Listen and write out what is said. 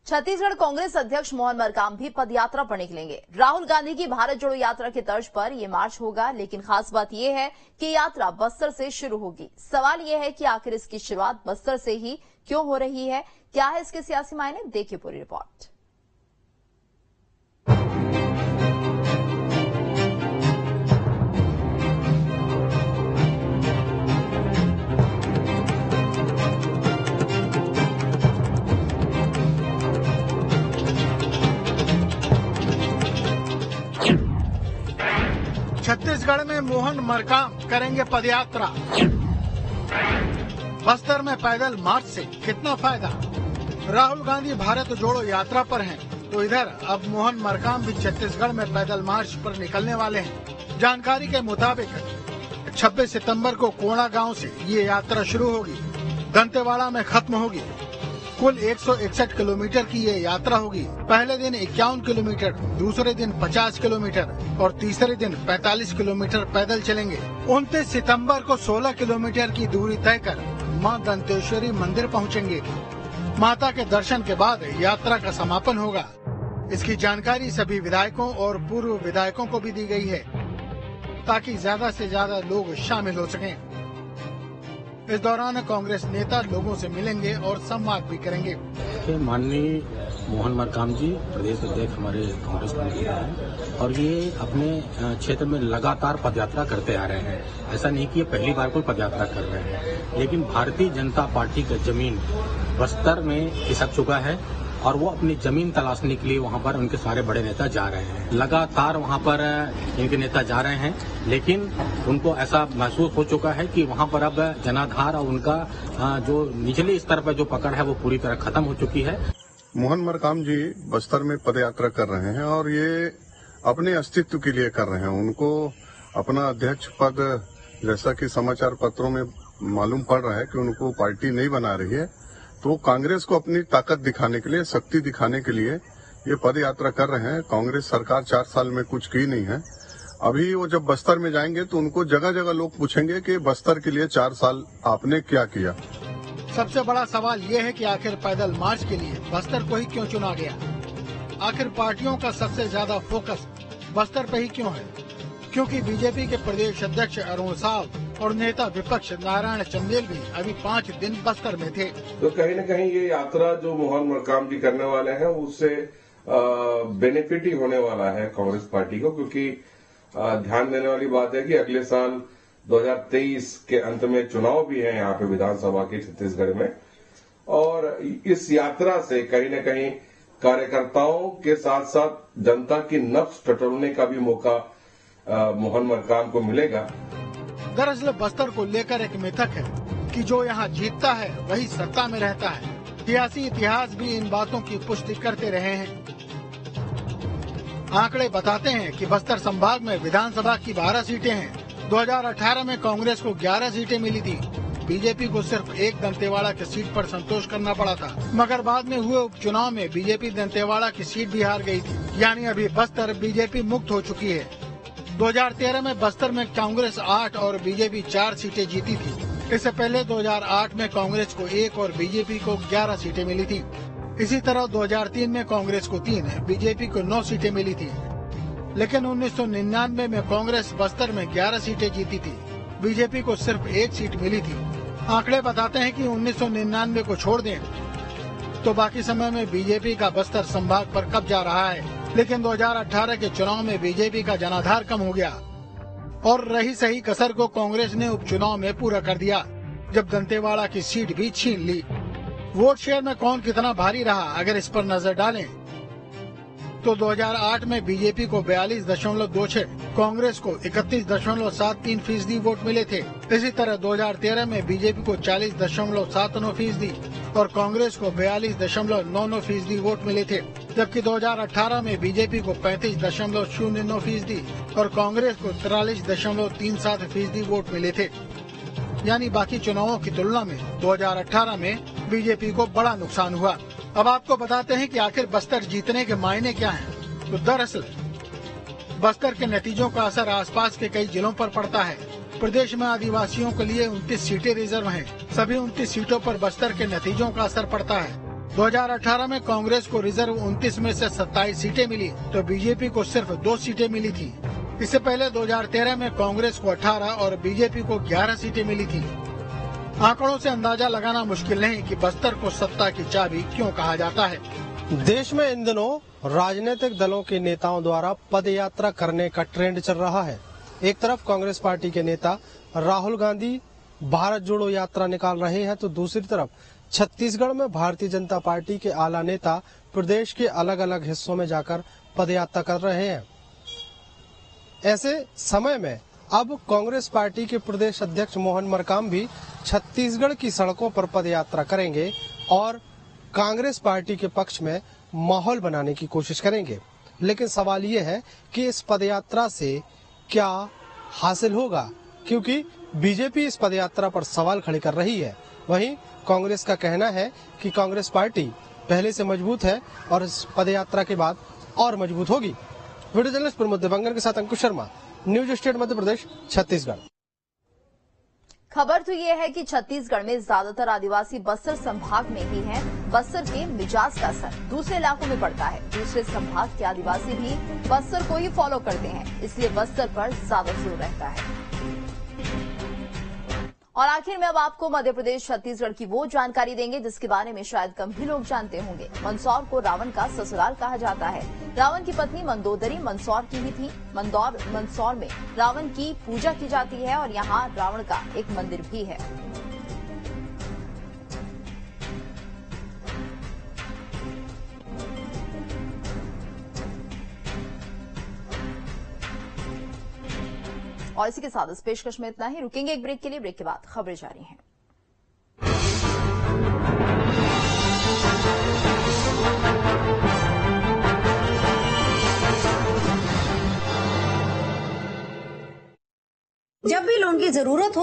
छत्तीसगढ़ कांग्रेस अध्यक्ष मोहन मरकाम भी पदयात्रा पर निकलेंगे। राहुल गांधी की भारत जोड़ो यात्रा की तर्ज पर ये मार्च होगा, लेकिन खास बात यह है कि यात्रा बस्तर से शुरू होगी। सवाल यह है कि आखिर इसकी शुरुआत बस्तर से ही क्यों हो रही है, क्या है इसके सियासी मायने, देखिए पूरी रिपोर्ट। छत्तीसगढ़ में मोहन मरकाम करेंगे पदयात्रा। बस्तर में पैदल मार्च से कितना फायदा? राहुल गांधी भारत जोड़ो यात्रा पर हैं, तो इधर अब मोहन मरकाम भी छत्तीसगढ़ में पैदल मार्च पर निकलने वाले हैं। जानकारी के मुताबिक 26 सितंबर को कोणा गांव से ये यात्रा शुरू होगी, दंतेवाड़ा में खत्म होगी। कुल 161 किलोमीटर की ये यात्रा होगी। पहले दिन 51 किलोमीटर, दूसरे दिन 50 किलोमीटर और तीसरे दिन 45 किलोमीटर पैदल चलेंगे। 29 सितंबर को 16 किलोमीटर की दूरी तय कर मां दंतेश्वरी मंदिर पहुंचेंगे। माता के दर्शन के बाद यात्रा का समापन होगा। इसकी जानकारी सभी विधायकों और पूर्व विधायकों को भी दी गई है, ताकि ज्यादा से ज्यादा लोग शामिल हो सकें। इस दौरान कांग्रेस नेता लोगों से मिलेंगे और संवाद भी करेंगे। माननीय मोहन मरकाम जी प्रदेश अध्यक्ष हमारे कांग्रेस पार्टी का है और ये अपने क्षेत्र में लगातार पदयात्रा करते आ रहे हैं। ऐसा नहीं कि ये पहली बार कोई पदयात्रा कर रहे हैं, लेकिन भारतीय जनता पार्टी का जमीन बस्तर में खिसक चुका है और वो अपनी जमीन तलाशने के लिए वहाँ पर उनके सारे बड़े नेता जा रहे हैं। लगातार वहाँ पर इनके नेता जा रहे हैं, लेकिन उनको ऐसा महसूस हो चुका है कि वहाँ पर अब जनाधार और उनका जो निचले स्तर पर जो पकड़ है वो पूरी तरह खत्म हो चुकी है। मोहन मरकाम जी बस्तर में पदयात्रा कर रहे हैं और ये अपने अस्तित्व के लिए कर रहे हैं। उनको अपना अध्यक्ष पद, जैसा कि समाचार पत्रों में मालूम पड़ रहा है कि उनको पार्टी नहीं बना रही है, तो कांग्रेस को अपनी ताकत दिखाने के लिए, शक्ति दिखाने के लिए ये पद यात्रा कर रहे हैं। कांग्रेस सरकार 4 साल में कुछ की नहीं है। अभी वो जब बस्तर में जाएंगे तो उनको जगह जगह लोग पूछेंगे कि बस्तर के लिए 4 साल आपने क्या किया। सबसे बड़ा सवाल ये है कि आखिर पैदल मार्च के लिए बस्तर को ही क्यों चुना गया? आखिर पार्टियों का सबसे ज्यादा फोकस बस्तर पे ही क्यों है? क्योंकि बीजेपी के प्रदेश अध्यक्ष अरुण साव और नेता विपक्ष नारायण चंदेल भी अभी 5 दिन बस्तर में थे। तो कहीं न कहीं ये यात्रा जो मोहन मरकाम जी करने वाले हैं उससे बेनिफिट ही होने वाला है कांग्रेस पार्टी को, क्योंकि ध्यान देने वाली बात है कि अगले साल 2023 के अंत में चुनाव भी है यहाँ पे विधानसभा के छत्तीसगढ़ में, और इस यात्रा से कहीं न कहीं कार्यकर्ताओं के साथ साथ जनता की नब्ज टटोलने का भी मौका मोहन मरकाम को मिलेगा। दरअसल बस्तर को लेकर एक मिथक है कि जो यहाँ जीतता है वही सत्ता में रहता है। सियासी इतिहास भी इन बातों की पुष्टि करते रहे हैं। आंकड़े बताते हैं कि बस्तर संभाग में विधानसभा की 12 सीटें हैं। 2018 में कांग्रेस को 11 सीटें मिली थी। बीजेपी को सिर्फ एक दंतेवाड़ा की सीट पर संतोष करना पड़ा था, मगर बाद में हुए उपचुनाव में बीजेपी दंतेवाड़ा की सीट भी हार गई थी। यानी अभी बस्तर बीजेपी मुक्त हो चुकी है। 2013 में बस्तर में कांग्रेस 8 और बीजेपी 4 सीटें जीती थी। इससे पहले 2008 में कांग्रेस को 1 और बीजेपी को 11 सीटें मिली थी। इसी तरह 2003 में कांग्रेस को 3, बीजेपी को 9 सीटें मिली थी। लेकिन 1999 में कांग्रेस बस्तर में 11 सीटें जीती थी, बीजेपी को सिर्फ 1 सीट मिली थी। आंकड़े बताते हैं कि 1999 को छोड़ दें तो बाकी समय में बीजेपी का बस्तर संभाग पर कब्जा रहा है। लेकिन 2018 के चुनाव में बीजेपी का जनाधार कम हो गया और रही सही कसर को कांग्रेस ने उपचुनाव में पूरा कर दिया, जब दंतेवाड़ा की सीट भी छीन ली। वोट शेयर में कौन कितना भारी रहा, अगर इस पर नजर डालें तो 2008 में बीजेपी को 42.26, कांग्रेस को 31.73% वोट मिले थे। इसी तरह 2013 में बीजेपी को 40.79% और कांग्रेस को 42.99% वोट मिले थे, जबकि 2018 में बीजेपी को 35.09% और कांग्रेस को 43.37% वोट मिले थे। यानी बाकी चुनावों की तुलना में 2018 में बीजेपी को बड़ा नुकसान हुआ। अब आपको बताते हैं कि आखिर बस्तर जीतने के मायने क्या हैं। तो दरअसल बस्तर के नतीजों का असर आसपास के कई जिलों पर पड़ता है। प्रदेश में आदिवासियों के लिए 29 सीटें रिजर्व हैं। सभी 29 सीटों पर बस्तर के नतीजों का असर पड़ता है। 2018 में कांग्रेस को रिजर्व 29 में से 27 सीटें मिली तो बीजेपी को सिर्फ 2 सीटें मिली थी। इससे पहले 2013 में कांग्रेस को 18 और बीजेपी को 11 सीटें मिली थी। आंकड़ों से अंदाजा लगाना मुश्किल नहीं कि बस्तर को सत्ता की चाबी क्यों कहा जाता है। देश में इन दिनों राजनीतिक दलों के नेताओं द्वारा पद यात्रा करने का ट्रेंड चल रहा है। एक तरफ कांग्रेस पार्टी के नेता राहुल गांधी भारत जोड़ो यात्रा निकाल रहे हैं तो दूसरी तरफ छत्तीसगढ़ में भारतीय जनता पार्टी के आला नेता प्रदेश के अलग अलग हिस्सों में जाकर पदयात्रा कर रहे हैं। ऐसे समय में अब कांग्रेस पार्टी के प्रदेश अध्यक्ष मोहन मरकाम भी छत्तीसगढ़ की सड़कों पर पदयात्रा करेंगे और कांग्रेस पार्टी के पक्ष में माहौल बनाने की कोशिश करेंगे। लेकिन सवाल ये है कि इस पदयात्रा से क्या हासिल होगा, क्योंकि बीजेपी इस पदयात्रा पर सवाल खड़े कर रही है। वहीं कांग्रेस का कहना है कि कांग्रेस पार्टी पहले से मजबूत है और इस पदयात्रा के बाद और मजबूत होगी। वीडियो जर्नलिस्ट प्रमोद दिवंगर के साथ अंकुश शर्मा, न्यूज स्टेट मध्य प्रदेश, छत्तीसगढ़। खबर तो ये है कि छत्तीसगढ़ में ज्यादातर आदिवासी बस्तर संभाग में ही हैं। बस्तर के मिजाज का असर दूसरे इलाकों में पड़ता है। दूसरे संभाग के आदिवासी भी बस्तर को ही फॉलो करते हैं, इसलिए बस्तर पर ज्यादा जोर रहता है। और आखिर में अब आपको मध्य प्रदेश छत्तीसगढ़ की वो जानकारी देंगे जिसके बारे में शायद कम ही लोग जानते होंगे। मंदसौर को रावण का ससुराल कहा जाता है। रावण की पत्नी मंदोदरी मंदसौर की ही थी। मंदसौर में रावण की पूजा की जाती है और यहाँ रावण का एक मंदिर भी है। और इसी के साथ इस पेशकश में इतना ही। रुकेंगे एक ब्रेक के लिए, ब्रेक के बाद खबरें जारी हैं। जब भी लोन की जरूरत हो